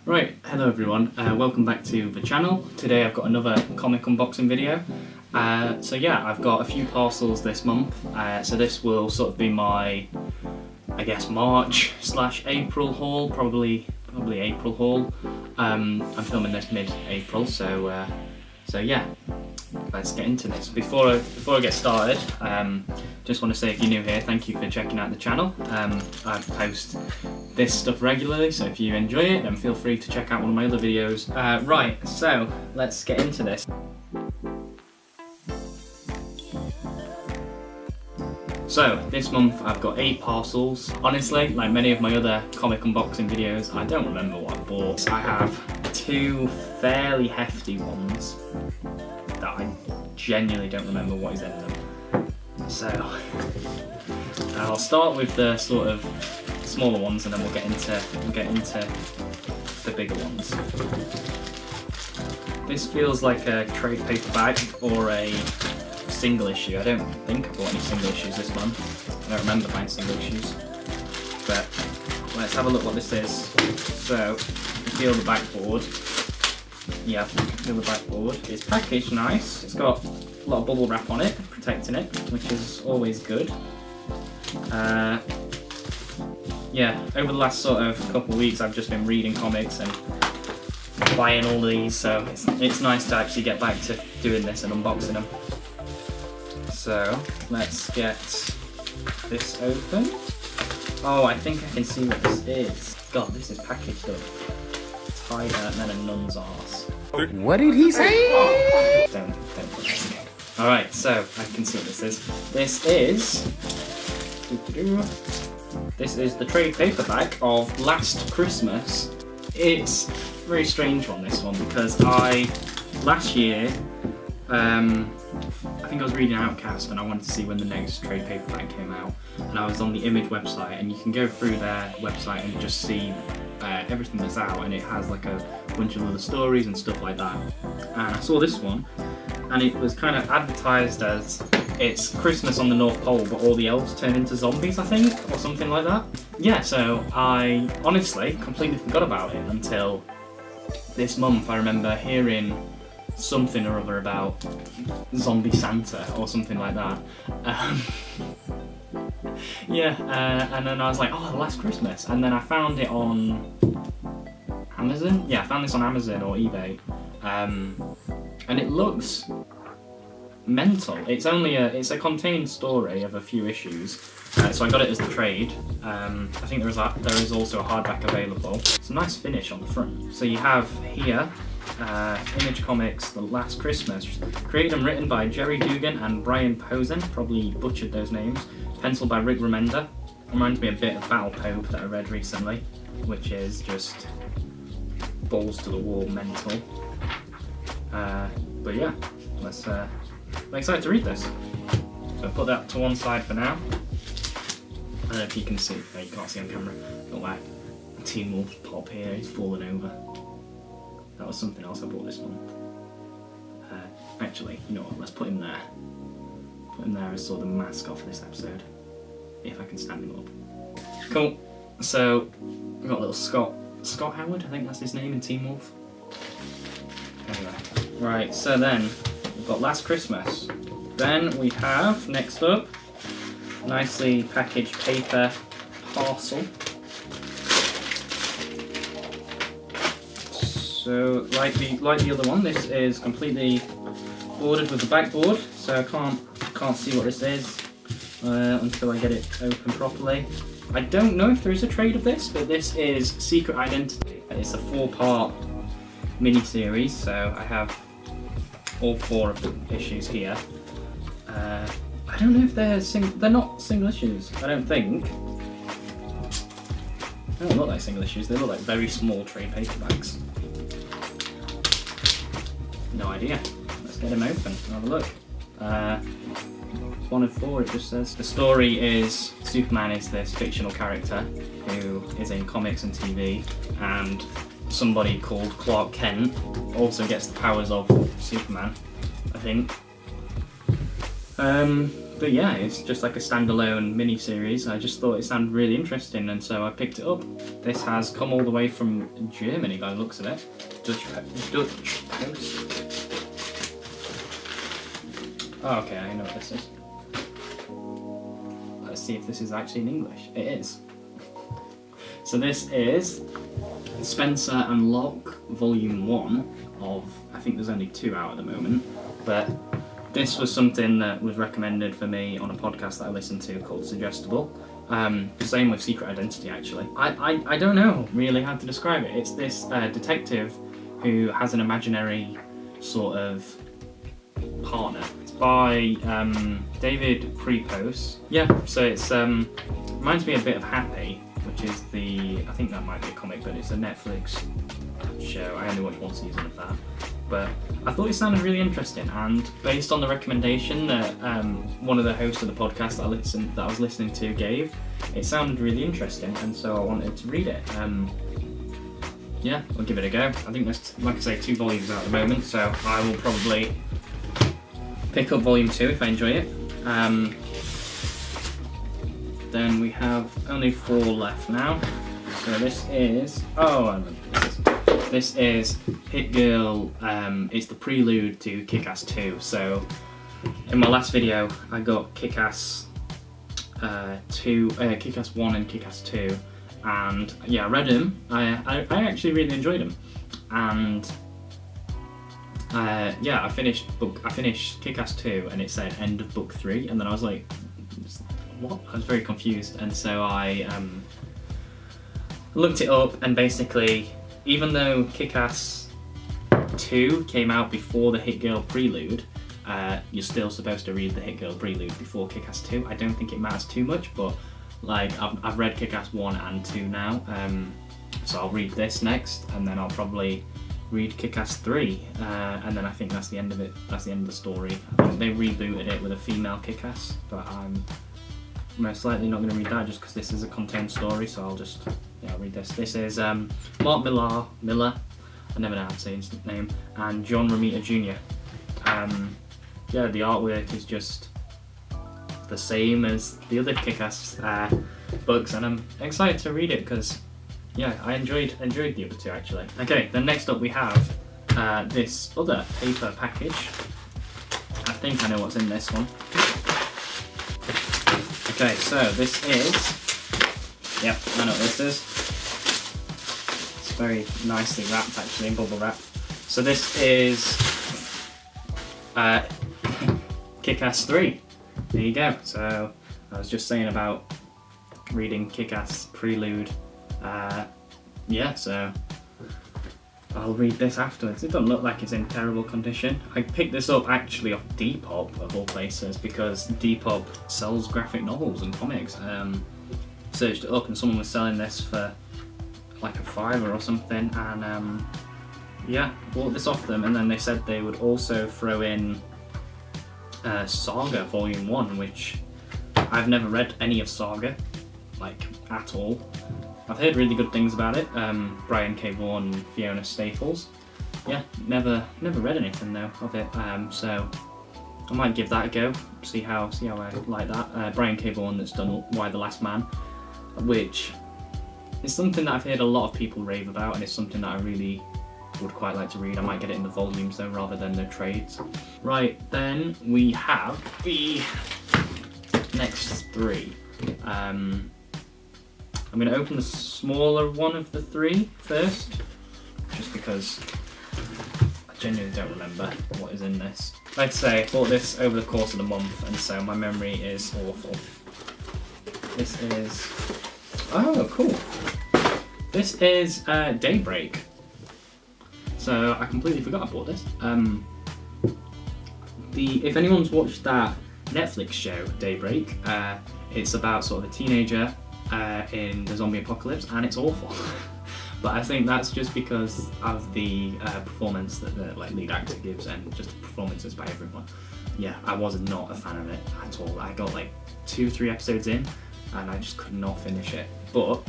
Right, hello everyone, welcome back to the channel. Today I've got another comic unboxing video. So yeah, I've got a few parcels this month, so this will sort of be my, I guess, March/April haul, probably April haul. I'm filming this mid-April, so yeah, let's get into this. Before I get started, just want to say if you're new here, thank you for checking out the channel. I post this stuff regularly, so if you enjoy it, then feel free to check out one of my other videos. Right, so let's get into this. So, this month I've got 8 parcels. Honestly, like many of my other comic unboxing videos, I don't remember what I bought. I have 2 fairly hefty ones that I genuinely don't remember what is in them. So, I'll start with the sort of smaller ones and then we'll get into the bigger ones. This feels like a trade paperback or a single issue. I don't think I bought any single issues this month. I don't remember buying single issues. But let's have a look what this is. So, you can feel the backboard. Yeah, you can feel the backboard. It's packaged nice. It's got a lot of bubble wrap on it, protecting it, which is always good. Yeah, over the last sort of couple of weeks I've just been reading comics and buying all these, so it's nice to actually get back to doing this and unboxing them. So, let's get this open. Oh, I think I can see what this is. God, this is packaged up tighter than a nun's arse. What did he say? Don't put this in. Alright, so I can see what this is. This is the trade paperback of Last Christmas. It's a very strange one, this one, because last year, I think I was reading Outcast and I wanted to see when the next trade paperback came out, and I was on the Image website, and you can go through their website and just see everything that's out, and it has like a bunch of other stories and stuff like that. And I saw this one and it was kind of advertised as it's Christmas on the North Pole but all the elves turn into zombies, I think, or something like that. Yeah, so I honestly completely forgot about it until this month. I remember hearing something or other about Zombie Santa or something like that. And then I was like, oh, Last Christmas, and then I found it on Amazon. Yeah, I found this on Amazon or eBay, and it looks mental. It's a contained story of a few issues, so I got it as the trade. I think there is also a hardback available. It's a nice finish on the front. So you have here Image Comics, The Last Christmas, created and written by Jerry Dugan and Brian Posehn, probably butchered those names, penciled by Rick Remender. Reminds me a bit of Battle Pope that I read recently, which is just balls to the wall mental. But yeah, I'm excited to read this. So I'll put that to one side for now. I don't know if you can see, no, you can't see on camera, got like Teen Wolf pop here, he's fallen over. That was something else I bought this month. Actually, you know what, let's put him there. Put him there as sort of the mascot for this episode. If I can stand him up. Cool. So, we've got little Scott Howard, I think that's his name in Teen Wolf. Anyway. Right, so then, we've got Last Christmas. Then we have, next up, nicely packaged paper parcel. So, like the other one, this is completely bordered with the backboard, so I can't see what this is until I get it open properly. I don't know if there is a trade of this, but this is Secret Identity. It's a 4-part mini-series, so I have all 4 of the issues here. I don't know if they're not single issues, I don't think. They don't look like single issues, they look like very small trade paperbacks. No idea. Let's get them open and have a look. 1 of 4, it just says. The story is Superman is this fictional character who is in comics and TV, and somebody called Clark Kent also gets the powers of Superman, I think. But yeah, it's just like a standalone mini-series. I just thought it sounded really interesting, and so I picked it up. This has come all the way from Germany by the looks of it. Dutch Post. Oh, okay, I know what this is. Let's see if this is actually in English. It is. So this is Spencer and Locke Volume 1 of, I think there's only 2 out at the moment, but this was something that was recommended for me on a podcast that I listened to called Suggestible. Same with Secret Identity, actually. I don't know really how to describe it. It's this detective who has an imaginary sort of partner. It's by David Kripos. Yeah, so it's reminds me a bit of Happy, which is I think that might be a comic, but it's a Netflix show. I only watched 1 season of that. But I thought it sounded really interesting, and based on the recommendation that one of the hosts of the podcast that I was listening to gave, it sounded really interesting, and so I wanted to read it. Yeah, I'll give it a go. I think there's, like I say, 2 volumes out at the moment, so I will probably pick up volume 2 if I enjoy it. Then we have only 4 left now. So this is, this is Hit Girl. It's the prelude to Kick-Ass 2. So in my last video, I got Kick-Ass Kick-Ass 1 and Kick-Ass 2, and yeah, I read them. I actually really enjoyed them, and yeah, I finished Kick-Ass 2, and it said end of book 3, and then I was like, what? I was very confused, and so I looked it up, and basically, even though Kick-Ass 2 came out before the Hit Girl prelude, you're still supposed to read the Hit Girl prelude before Kick-Ass 2. I don't think it matters too much, but like I've read Kick-Ass 1 and 2 now, so I'll read this next, and then I'll probably read Kick-Ass 3, and then I think that's the end of it. That's the end of the story. I think they rebooted it with a female Kick-Ass, but I'm most likely not going to read that just because this is a contained story, so I'll just read this. This is Mark Millar, I never know how to say his name, and John Romita Jr. Yeah, the artwork is just the same as the other Kick-Ass books, and I'm excited to read it because yeah, I enjoyed the other 2 actually. Okay, then next up we have this other paper package. I think I know what's in this one. Okay, so this is, yep, I know what this is. It's very nicely wrapped actually, in bubble wrap. So this is Kick-Ass 3. There you go. So I was just saying about reading Kick-Ass Prelude. Yeah, so I'll read this afterwards. It doesn't look like it's in terrible condition. I picked this up actually off Depop of all places because Depop sells graphic novels and comics. Searched it up and someone was selling this for like a $5 or something, and yeah, bought this off them, and then they said they would also throw in Saga Volume 1, which I've never read any of Saga, like at all. I've heard really good things about it. Brian K. Vaughan and Fiona Staples. Yeah, never read anything though of it. So I might give that a go. See how I like that. Brian K. Vaughan that's done Why the Last Man, which is something that I've heard a lot of people rave about, and it's something that I really would quite like to read. I might get it in the volumes though, rather than the trades. Right, then we have the next 3. I'm going to open the smaller one of the 3 first, just because I genuinely don't remember what is in this. Like I say, I bought this over the course of the month, and so my memory is awful. This is... oh, cool. This is Daybreak. So I completely forgot I bought this. If anyone's watched that Netflix show, Daybreak, it's about sort of a teenager in the zombie apocalypse, and it's awful. But I think that's just because of the performance that the lead actor gives, and just the performances by everyone. Yeah, I was not a fan of it at all. I got like 2-3 episodes in, and I just could not finish it. But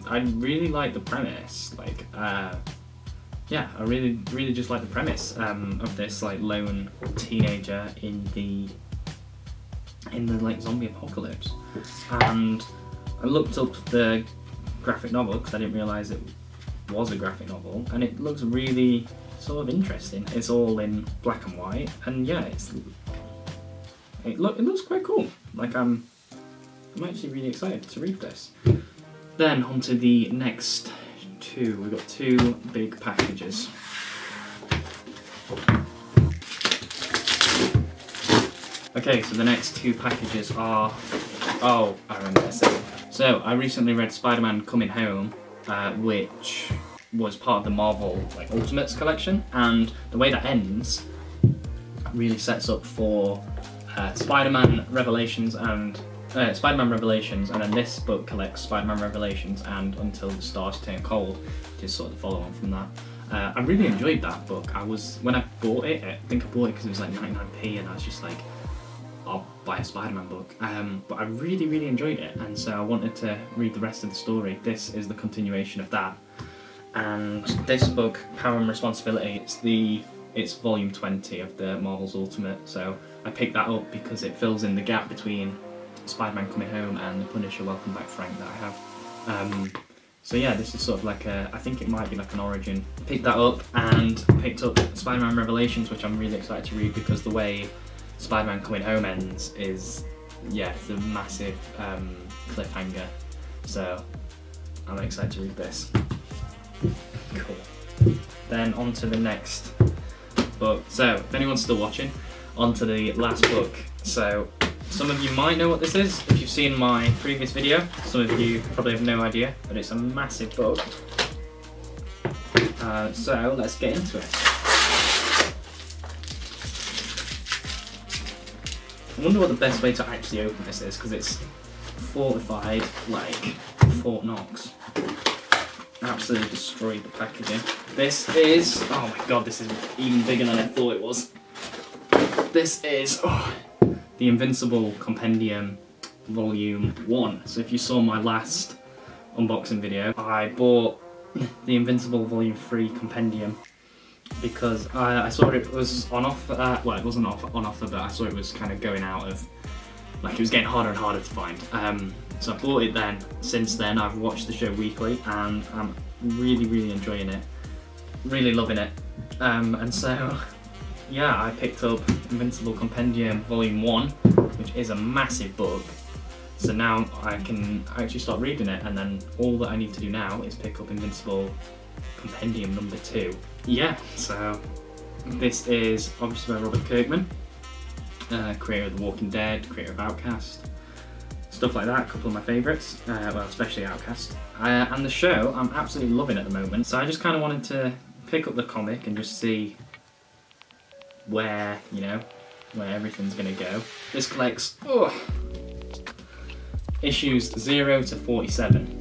I really like the premise. Like, yeah, I really just like the premise of this like lone teenager in the in the like zombie apocalypse. And I looked up the graphic novel because I didn't realise it was a graphic novel, and it looks really sort of interesting. It's all in black and white, and yeah, it looks quite cool. Like I'm actually really excited to read this. Then on to the next two. We've got two big packages. Okay, so the next two packages are... Oh, I remember this. So, I recently read Spider-Man Coming Home, which was part of the Marvel Ultimates collection, and the way that ends really sets up for Spider-Man Revelations, and then this book collects Spider-Man Revelations and Until the Stars Turn Cold, which is sort of the follow-on from that. I really enjoyed that book. When I bought it, I think I bought it because it was like 99p, and I was just like, I'll buy a Spider-Man book. But I really, really enjoyed it, and so I wanted to read the rest of the story. This is the continuation of that. And this book, Power and Responsibility, it's volume 20 of the Marvel's Ultimate, so I picked that up because it fills in the gap between Spider-Man Coming Home and The Punisher Welcome Back Frank that I have. So yeah, this is sort of like I think it might be like an origin. Picked that up and picked up Spider-Man Revelations, which I'm really excited to read because the way Spider-Man Coming Home ends is, yeah, it's a massive cliffhanger. So I'm excited to read this. Cool. Then on to the next book. So if anyone's still watching, on to the last book. So some of you might know what this is if you've seen my previous video. Some of you probably have no idea, but it's a massive book. So let's get into it. I wonder what the best way to actually open this is, because it's fortified like Fort Knox. Absolutely destroyed the packaging. This is, oh my god, this is even bigger than I thought it was. This is the Invincible Compendium Volume 1. So if you saw my last unboxing video, I bought the Invincible Volume 3 Compendium because I saw it was on offer, well it wasn't on offer, but I saw it was kind of going out of, like it was getting harder and harder to find. So I bought it then. Since then I've watched the show weekly and I'm really, really enjoying it. Really loving it. And so, yeah, I picked up Invincible Compendium Volume 1, which is a massive book. So now I can actually start reading it, and then all that I need to do now is pick up Invincible Compendium number 2. Yeah, so this is obviously by Robert Kirkman, creator of The Walking Dead, creator of Outcast, stuff like that, a couple of my favourites, well especially Outcast. And the show I'm absolutely loving at the moment, so I just kind of wanted to pick up the comic and just see where, you know, where everything's going to go. This collects issues 0 to 47.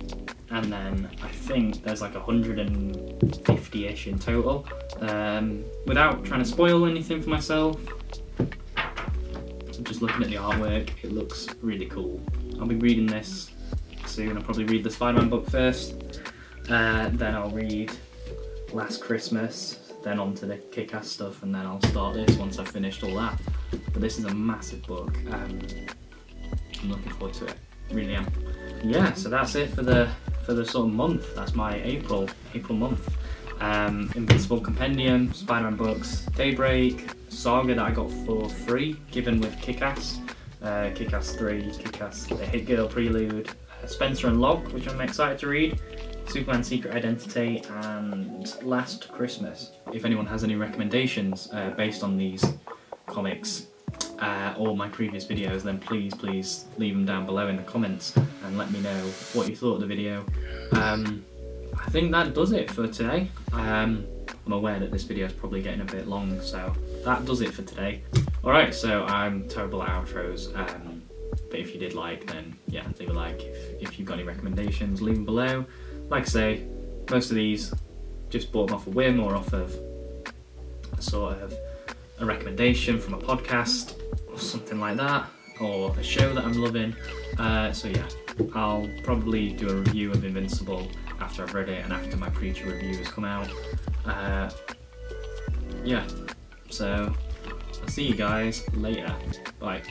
And then I think there's like 150-ish in total. Without trying to spoil anything for myself, just looking at the artwork, it looks really cool. I'll be reading this soon. I'll probably read the Spider-Man book first, then I'll read Last Christmas, then on to the Kick-Ass stuff, and then I'll start this once I've finished all that. But this is a massive book. I'm looking forward to it, really am. Yeah, so that's it for the sort of month. That's my April month. Invincible Compendium, Spider-Man books, Daybreak, Saga that I got for free, given with Kick-Ass, Kick-Ass 3, Kick-Ass The Hit Girl Prelude, Spencer and Locke, which I'm excited to read, Superman Secret Identity, and Last Christmas. If anyone has any recommendations based on these comics or my previous videos, then please leave them down below in the comments and let me know what you thought of the video. I think that does it for today. I'm aware that this video is probably getting a bit long, so that does it for today. Alright, so I'm terrible at outros, but if you did like, then yeah, leave a like. If you've got any recommendations, leave them below. Like I say, most of these just bought them off a whim or off of sort of a recommendation from a podcast or something like that, or a show that I'm loving. So yeah, I'll probably do a review of Invincible after I've read it and after my Preacher review has come out. Yeah, so I'll see you guys later. Bye.